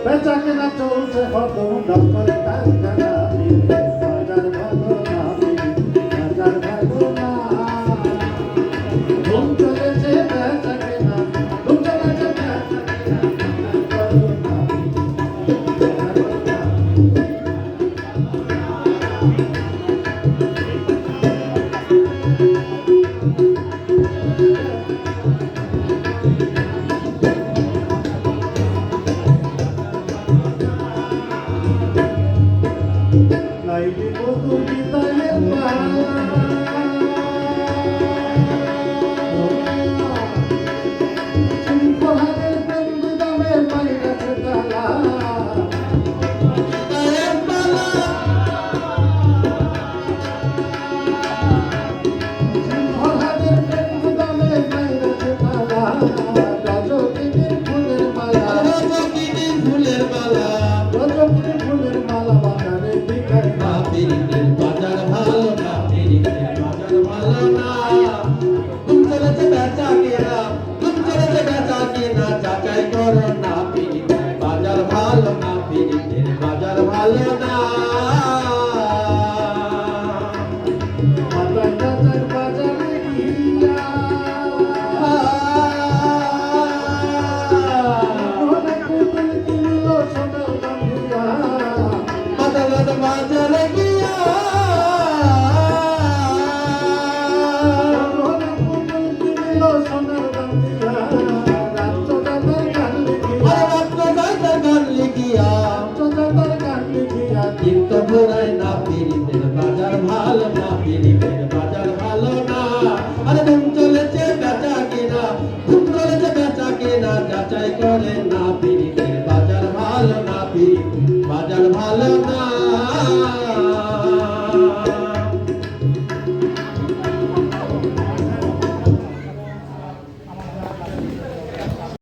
বেচা কেনা চলছে হরদম ডক্টর কারখানা বাজার ভালো না বাজার ভালো না ধুম চলেছে বেচা কেনা ধুম চলেছে বেচা কেনা ভালো না লাইলি বধু বিদায়ের পালা সিংহহারের প্রেম বিদামের বাইরেছে তালা বিদায়ের পালা সিংহহারের প্রেম বিদামের বাইরেছে তালা রজকিনীর ফুলের মালা রজকিনীর ফুলের মালা রজকিনীর ফুলের মালা বাজারে বিকায় না পিরিতের বাজার ভালো না পিরিতের বাজার ভালো না তুম চলেছে বেচা কেনা তুম চলেছে বেচা কেনা যাচাই করো না পিরিতের বাজার ভালো না পিরিতের বাজার ভালো না মাতা চাচার বাজারে গিয়া অনেক পুতুল কিনল সোনার দাম দিয়া মাতা দাদা বাজারে গিয়া অনেক পুতুল কিনল সোনার দাম দিয়া রাজ্য দাদার গান লিখিয়া রাত্র দাদার গান লিখিয়া রাজ্য দাদার গান লিখিয়া চিত্ত ঘোরায় না পিরিতের বাজার ভালো না পিরিতের বাজার ভালো না আরে ধুম চলেছে বেচা কেনা ধুম চলেছে বেচা কেনা যাচাই করে না পিরিতের বাজার ভালো না পিরিতের বাজার ভালো না